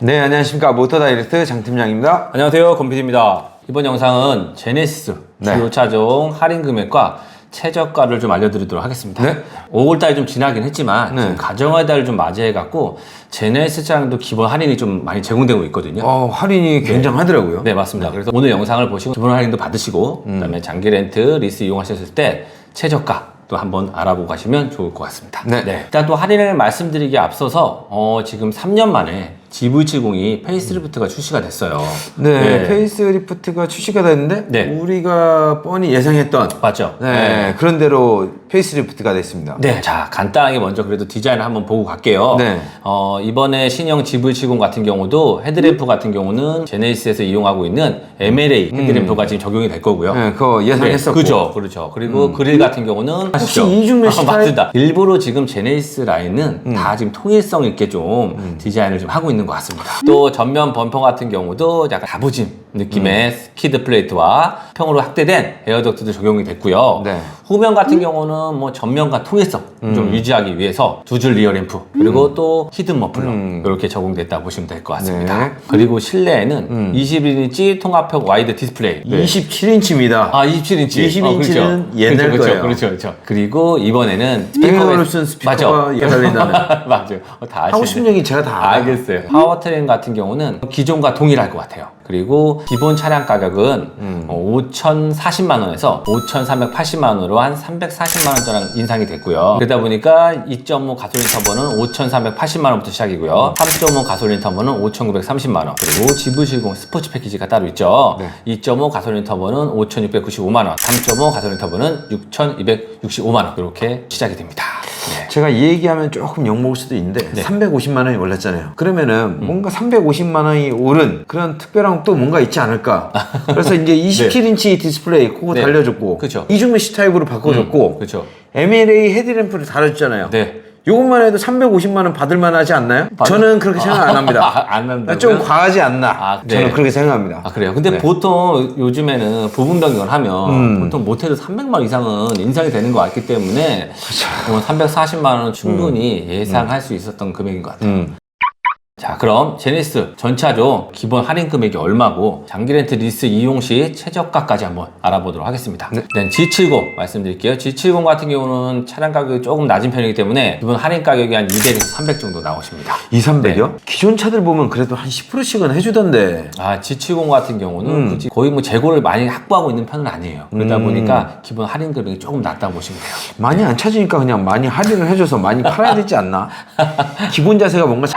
네, 안녕하십니까. 모터다이렉트 장팀장입니다. 안녕하세요, 권PD입니다. 이번 영상은 제네시스 주요 차종 할인 금액과 최저가를 좀 알려드리도록 하겠습니다. 네. 5월달이 좀 지나긴 했지만 네. 지금 가정의 달을 좀 맞이해갖고 제네시스 차량도 기본 할인이 좀 많이 제공되고 있거든요. 할인이 굉장하더라고요. 네, 맞습니다. 그래서 오늘 영상을 보시고 기본 할인도 받으시고 그다음에 장기 렌트, 리스 이용하셨을 때 최저가 또 한번 알아보고 가시면 좋을 것 같습니다. 네. 일단 또 할인을 말씀드리기에 앞서서 지금 3년 만에 GV70이 페이스리프트가 출시가 됐어요. 네, 페이스리프트가 출시가 됐는데 네. 우리가 뻔히 예상했던 맞죠? 그런 대로 페이스리프트가 됐습니다. 네, 자 간단하게 먼저 그래도 디자인을 한번 보고 갈게요. 네. 이번에 신형 GV70 같은 경우도 헤드램프 같은 경우는 제네시스에서 이용하고 있는 MLA 헤드램프가 지금 적용이 될 거고요. 네, 그거 예상했었고. 그렇죠. 그리고 그릴 같은 경우는 혹시 이중 메쉬 타입? 맞습니다. 일부러 지금 제네시스 라인은 다 지금 통일성 있게 좀 디자인을 좀 하고 있는 것 같습니다. 또 전면 범퍼 같은 경우도 약간 다부진 느낌의 스키드 플레이트와 평으로 확대된 에어덕트도 적용이 됐고요. 네. 후면 같은 경우는 뭐 전면과 통일성 좀 유지하기 위해서 두 줄 리어 램프 그리고 또 히든 머플러 이렇게 적용됐다 보시면 될 것 같습니다. 네. 그리고 실내에는 21인치 통합형 와이드 디스플레이. 27인치입니다. 27인치. 22인치는 옛날 거예요. 그렇죠. 그리고 이번에는 뱅글올루슨 스피커가 달린다는. 맞아요. 다 하고 아시네. 싶은 얘기 제가 다 알아요. 알겠어요. 파워트레인 같은 경우는 기존과 동일할 것 같아요. 그리고 기본 차량 가격은 5,040만 원에서 5,380만 원으로 한 340만 원 정도 인상이 됐고요. 그러다 보니까 2.5 가솔린 터보는 5,380만 원부터 시작이고요. 3.5 가솔린 터보는 5,930만 원. 그리고 GV70 스포츠 패키지가 따로 있죠. 네. 2.5 가솔린 터보는 5,695만 원. 3.5 가솔린 터보는 6,265만 원. 이렇게 시작이 됩니다. 네. 제가 이 얘기하면 조금 욕먹을 수도 있는데 350만 원이 올랐잖아요. 그러면은 뭔가 350만 원이 오른 그런 특별한 또 뭔가 있지 않을까. 그래서 이제 27인치 디스플레이 그거 네. 달려줬고 그쵸. 이중 메쉬 타입으로 바꿔줬고 그렇죠. MLA 헤드램프를 달아줬잖아요. 네. 요것만 해도 350만 원 받을 만하지 않나요? 저는 그렇게 생각 안 합니다. 안 한다고요? 좀 과하지 않나. 네. 저는 그렇게 생각합니다. 그래요? 근데 네. 보통 요즘에는 부분 변경을 하면 보통 못해도 300만 원 이상은 인상이 되는 것 같기 때문에 340만 원은 충분히 예상할 수 있었던 금액인 것 같아요. 자, 그럼 제네시스 전차종 기본 할인 금액이 얼마고 장기 렌트 리스 이용 시 최저가까지 한번 알아보도록 하겠습니다. 네. 일단 G70 말씀드릴게요. G70 같은 경우는 차량 가격이 조금 낮은 편이기 때문에 기본 할인 가격이 한 200에서 300 정도 나오십니다. 2,300이요? 기존 차들 보면 그래도 한 10%씩은 해주던데. G70 같은 경우는 굳이 거의 뭐 재고를 많이 확보하고 있는 편은 아니에요. 그러다 보니까 기본 할인 금액이 조금 낮다고 보시면 돼요. 많이 안 찾으니까 그냥 많이 할인을 해줘서 많이 팔아야 되지 않나? 기본 자세가 뭔가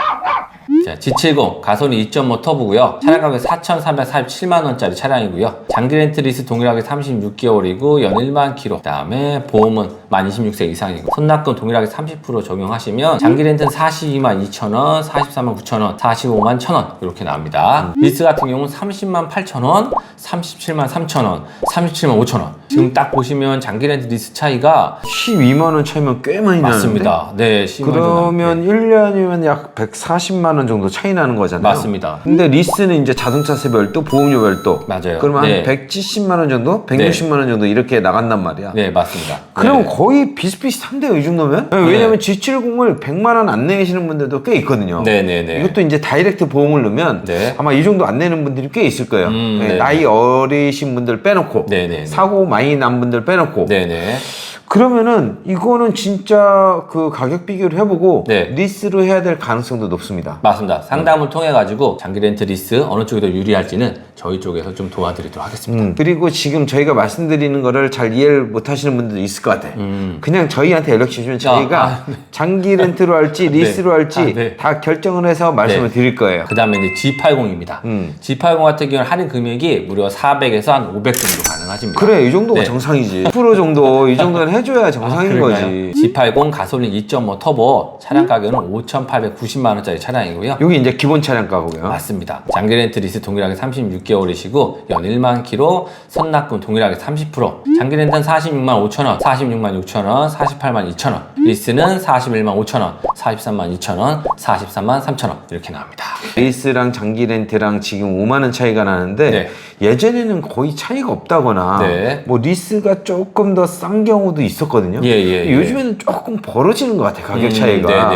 자, G70 가솔린 2.5 터보고요. 차량 가격 4,347만 원짜리 차량이고요. 장기 렌트 리스 동일하게 36개월이고 연 1만 킬로. 그다음에 보험은 만 26세 이상이고 선납금 동일하게 30% 적용하시면 장기 렌트는 42만 2천 원, 44만 9천 원, 45만 1천 원 이렇게 나옵니다. 리스 같은 경우는 30만 8천 원, 37만 3천 원, 37만 5천 원. 지금 딱 보시면 장기 렌트 리스 차이가 12만 원 차이면 꽤 많이 나는데. 맞습니다. 네, 12만 원. 그러면 1년이면 약 140만 원 정도 차이 나는 거잖아요. 맞습니다. 근데 리스는 이제 자동차세 별도, 보험료 별도. 맞아요. 그러면 네. 한 170만 원 정도, 160만 원 정도 이렇게 나간단 말이야. 네, 맞습니다. 그럼 네. 거의 비슷비슷한데요, 이 정도면? 왜냐면 G70을 100만 원 안 내시는 분들도 꽤 있거든요. 네네네. 이것도 이제 다이렉트 보험을 넣으면 네. 아마 이 정도 안 내는 분들이 꽤 있을 거예요. 네네. 나이 어리신 분들 빼놓고, 네네네. 사고 많이 난 분들 빼놓고. 네네. 그러면은 이거는 진짜 그 가격 비교를 해보고 네. 리스로 해야 될 가능성도 높습니다. 맞습니다. 상담을 통해 가지고 장기 렌트 리스 어느 쪽이 더 유리할지는 저희 쪽에서 좀 도와드리도록 하겠습니다. 그리고 지금 저희가 말씀드리는 거를 잘 이해를 못 하시는 분들도 있을 것 같아. 그냥 저희한테 연락 주시면 저희가 네. 장기 렌트로 할지 리스로 할지 네. 다 결정을 해서 말씀을 드릴 거예요. 그 다음에 이제 G80입니다. G80 같은 경우는 할인 금액이 무려 400에서 한 500 정도 가능하십니다. 그래, 이 정도가 네. 정상이지. 10% 정도 이 정도는 해줘야 정상인 거지. G80 가솔린 2.5 터보 차량 가격은 5,890만 원짜리 차량이고요. 여기 이제 기본 차량 가고요. 맞습니다. 장기 렌트 리스 동일하게 36개월이시고 연 1만 킬로, 선납금 동일하게 30%. 장기 렌트는 46만 5천 원, 46만 6천 원, 48만 2천 원. 리스는 41만 5천 원, 43만 2천 원, 43만 3천 원 이렇게 나옵니다. 리스랑 장기 렌트랑 지금 5만 원 차이가 나는데 네. 예전에는 거의 차이가 없다거나 비싸거나 네. 뭐 리스가 조금 더 싼 경우도 있었거든요. 요즘에는 조금 벌어지는 것 같아요. 가격 차이가.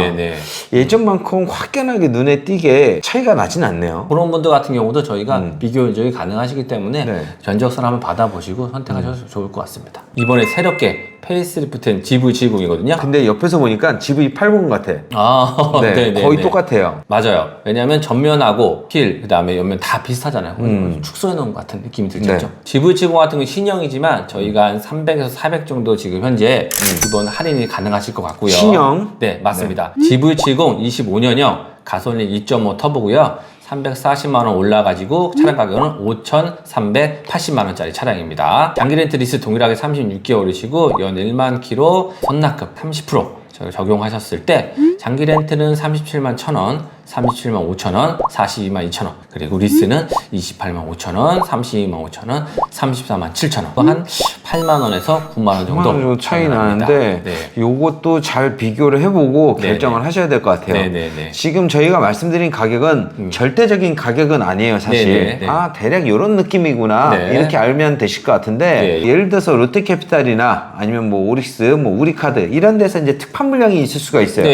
예전만큼 확연하게 눈에 띄게 차이가 나진 않네요. 그런 분들 같은 경우도 저희가 비교 인정이 가능하시기 때문에 네. 견적선 한번 받아보시고 선택하셔도 좋을 것 같습니다. 이번에 새롭게 페이스리프트된 GV70이거든요. 근데 옆에서 보니까 GV80 같아. 네, 네네네. 거의 똑같아요. 맞아요. 왜냐하면 전면하고 휠, 그 다음에 옆면 다 비슷하잖아요. 축소해놓은 것 같은 느낌이 들죠. 네. GV70 같은 경우 신형이지만 저희가 한 300에서 400 정도 지금 현재 이번 할인이 가능하실 것 같고요. 신형? 네, 맞습니다. GV70 25년형 가솔린 2.5 터보고요. 340만 원 올라가지고 차량 가격은 5,380만 원짜리 차량입니다. 장기 렌트 리스 동일하게 36개월이시고 연 1만 킬로 선납금 30% 적용하셨을 때 장기 렌트는 37만 1,000원, 37만 5천원, 42만 2천원, 그리고 리스는 28만 5천원, 32만 5천원, 34만 7천원, 한 8만원에서 9만원 정도 차이 나는데 요것도 잘 비교를 해보고 결정을 하셔야 될 것 같아요. 지금 저희가 말씀드린 가격은 절대적인 가격은 아니에요, 사실. 아, 대략 이런 느낌이구나 이렇게 알면 되실 것 같은데 예를 들어서 롯데캐피탈이나 아니면 뭐 오릭스, 뭐 우리카드 이런 데서 이제 특판 물량이 있을 수가 있어요.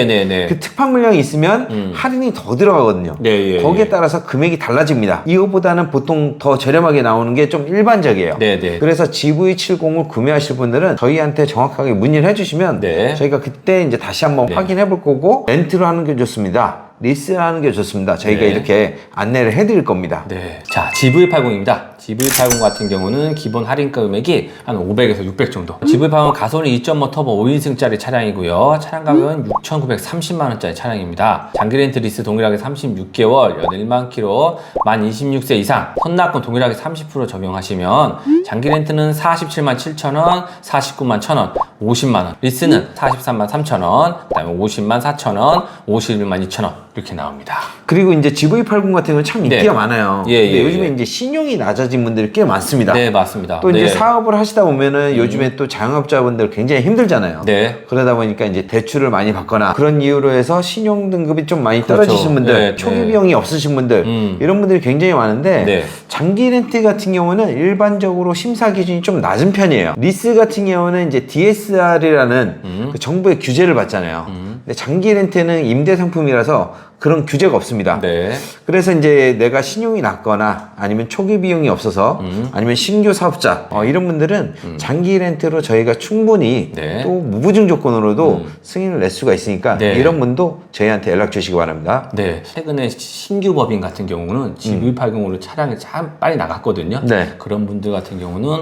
그 특판 물량이 있으면 할인이 더 들어가거든요. 거기에 따라서 금액이 달라집니다. 이거보다는 보통 더 저렴하게 나오는 게 좀 일반적이에요. 그래서 GV70을 구매하실 분들은 저희한테 정확하게 문의를 해주시면 저희가 그때 이제 다시 한번 확인해 볼 거고 렌트로 하는 게 좋습니다. 리스하는 게 좋습니다. 저희가 이렇게 안내를 해드릴 겁니다. 자, GV80입니다. GV80 같은 경우는 기본 할인 금액이 한 500에서 600 정도. GV80은 가솔린 2.5 터보 5인승짜리 차량이고요. 차량 가격은 6,930만 원짜리 차량입니다. 장기 렌트 리스 동일하게 36개월, 연 1만 킬로, 만 26세 이상, 선납금 동일하게 30% 적용하시면 장기 렌트는 47만 7천 원, 49만 1천 원, 50만 원, 리스는 43만 3천 원, 그다음에 50만 4천 원, 51만 2천 원 이렇게 나옵니다. 그리고 이제 GV80 같은 경우는 참 인기가 많아요. 근데 요즘에 이제 신용이 낮아진 분들이 꽤 많습니다. 맞습니다. 또 이제 사업을 하시다 보면은 요즘에 또 자영업자분들 굉장히 힘들잖아요. 그러다 보니까 이제 대출을 많이 받거나 그런 이유로 해서 신용 등급이 좀 많이 떨어지신 분들, 초기 비용이 없으신 분들 이런 분들이 굉장히 많은데 장기 렌트 같은 경우는 일반적으로 심사 기준이 좀 낮은 편이에요. 리스 같은 경우는 이제 DSR이라는 그 정부의 규제를 받잖아요. 근데 장기 렌트는 임대 상품이라서 그런 규제가 없습니다. 그래서 이제 내가 신용이 낮거나 아니면 초기 비용이 없어서 아니면 신규 사업자 이런 분들은 장기 렌트로 저희가 충분히 또 무보증 조건으로도 승인을 낼 수가 있으니까 이런 분도 저희한테 연락 주시기 바랍니다. 최근에 신규 법인 같은 경우는 GV80으로 차량이 참 빨리 나갔거든요. 그런 분들 같은 경우는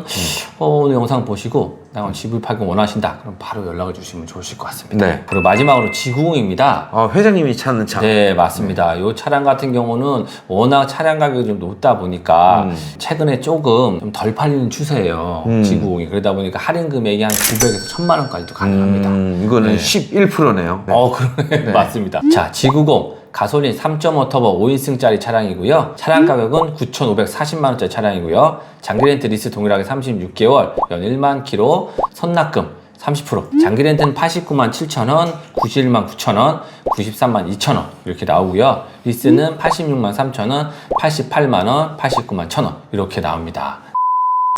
오늘 영상 보시고 나 GV80 원하신다 그럼 바로 연락을 주시면 좋으실 것 같습니다. 그리고 마지막으로 G90입니다. 회장님이 찾는 차. 맞습니다. 이 차량 같은 경우는 워낙 차량 가격이 좀 높다 보니까 최근에 조금 좀 덜 팔리는 추세예요. G90이. 그러다 보니까 할인 금액이 한 900에서 1000만 원까지도 가능합니다. 이거는 11%네요. 그러네. 맞습니다. 자, G90 가솔린 3.5 터보 5인승짜리 차량이고요. 차량 가격은 9,540만 원짜리 차량이고요. 장기 렌트 리스 동일하게 36개월, 연 1만 킬로, 선납금 30%. 장기 렌트는 89만 7천 원, 91만 9천 원, 93만 2천 원 이렇게 나오고요. 리스는 86만 3천 원, 88만 원, 89만 1천 원 이렇게 나옵니다.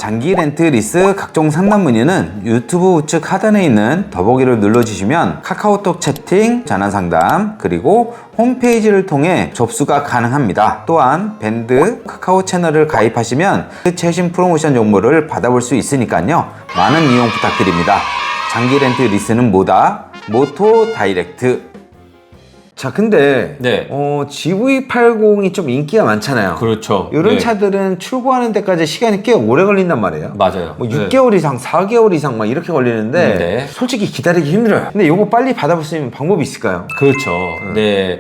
장기 렌트 리스 각종 상담 문의는 유튜브 우측 하단에 있는 더보기를 눌러주시면 카카오톡 채팅, 전화 상담, 그리고 홈페이지를 통해 접수가 가능합니다. 또한 밴드 카카오 채널을 가입하시면 최신 프로모션 정보를 받아볼 수 있으니까요. 많은 이용 부탁드립니다. 장기 렌트 리스는 뭐다? 모토 다이렉트. 자, 근데 GV80이 좀 인기가 많잖아요. 그렇죠. 이런 차들은 출고하는 데까지 시간이 꽤 오래 걸린단 말이에요. 맞아요. 뭐 6개월 이상, 4개월 이상 막 이렇게 걸리는데 솔직히 기다리기 힘들어요. 근데 이거 빨리 받아볼 수 있는 방법이 있을까요? 그렇죠.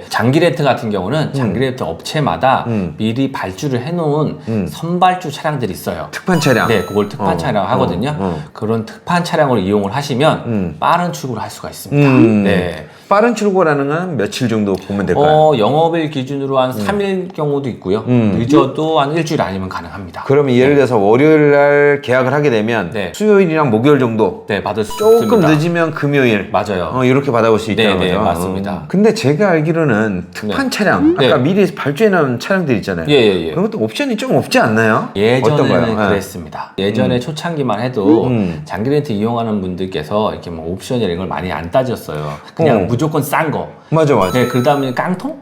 장기 렌트 같은 경우는 장기 렌트 업체마다 미리 발주를 해놓은 선발주 차량들이 있어요. 특판 차량. 그걸 특판 차량 하거든요. 그런 특판 차량으로 이용을 하시면 빠른 출고를 할 수가 있습니다. 빠른 출고라는 건 며칠 정도 보면 될까요? 영업일 기준으로 한 3일 경우도 있고요. 늦어도 한 일주일 아니면 가능합니다. 그러면 예를 들어서 월요일 날 계약을 하게 되면 수요일이랑 목요일 정도 받을 수 조금 있습니다. 늦으면 금요일 맞아요. 이렇게 받아올 수 있다는 거죠. 맞습니다. 근데 제가 알기로는 특판 차량 아까 미리 발주해 놓은 차량들 있잖아요. 그런 것도 옵션이 좀 없지 않나요? 예전에는 어떤가요? 그랬습니다. 예전에 초창기만 해도 장기 렌트 이용하는 분들께서 이렇게 뭐 옵션이나 이런 걸 많이 안 따졌어요. 그냥 무조건 싼 거. 맞아. 그다음에 깡통?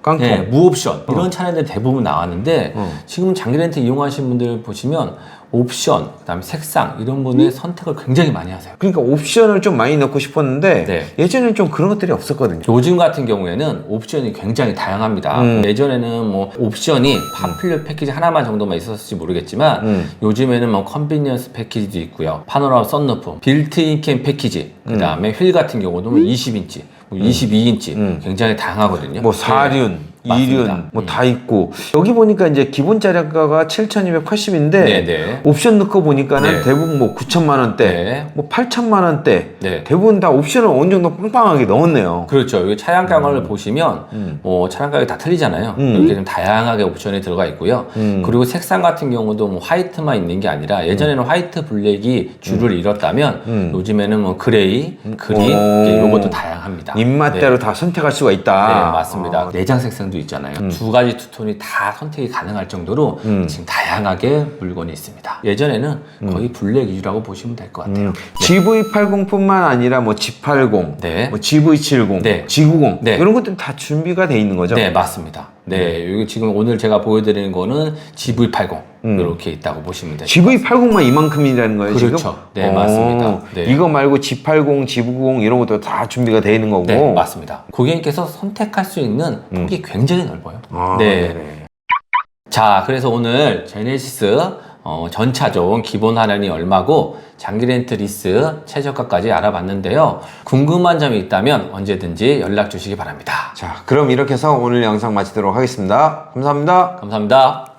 무옵션 이런 차량들 대부분 나왔는데 지금 장기 렌트 이용하시는 분들 보시면 옵션, 그다음에 색상 이런 분의 선택을 굉장히 많이 하세요. 그러니까 옵션을 좀 많이 넣고 싶었는데 예전에는 좀 그런 것들이 없었거든요. 요즘 같은 경우에는 옵션이 굉장히 다양합니다. 예전에는 뭐 옵션이 파퓰러 패키지 하나만 정도만 있었을지 모르겠지만 요즘에는 뭐 컨비니언스 패키지도 있고요. 파노라마 썬루프, 빌트인 캠 패키지, 그다음에 휠 같은 경우도 20인치, 22인치 굉장히 다양하거든요. 뭐 4륜, 2륜 뭐 다 있고 여기 보니까 이제 기본 차량가가 7,280인데 옵션 넣고 보니까는 대부분 뭐 9천만 원대, 뭐 8천만 원대 대부분 다 옵션을 어느 정도 빵빵하게 넣었네요. 그렇죠. 이 차량가를 보시면 뭐 차량가가 다 틀리잖아요. 이렇게 좀 다양하게 옵션이 들어가 있고요. 그리고 색상 같은 경우도 뭐 화이트만 있는 게 아니라 예전에는 화이트 블랙이 주를 이뤘다면 요즘에는 뭐 그레이, 그린 이것도 다양합니다. 입맛대로 다 선택할 수가 있다. 맞습니다. 내장 색상도 있잖아요. 두 가지 투톤이 다 선택이 가능할 정도로 지금 다양하게 물건이 있습니다. 예전에는 거의 블랙 위주라고 보시면 될 것 같아요. GV80뿐만 아니라 뭐 G80, 뭐 GV70, G90 이런 것들 다 준비가 돼 있는 거죠? 네, 맞습니다. 여기 지금 오늘 제가 보여드리는 거는 GV80 이렇게 있다고 보시면 돼요. GV80만 이만큼이라는 거예요, 그렇죠. 지금? 네, 맞습니다. 이거 말고 G80, G90 이런 것도 다 준비가 돼 있는 거고? 네, 맞습니다. 고객님께서 선택할 수 있는 폭이 굉장히 넓어요. 자, 그래서 오늘 제네시스 전차종 기본 할인이 얼마고 장기 렌트 리스 최저가까지 알아봤는데요. 궁금한 점이 있다면 언제든지 연락 주시기 바랍니다. 자, 그럼 이렇게 해서 오늘 영상 마치도록 하겠습니다. 감사합니다. 감사합니다.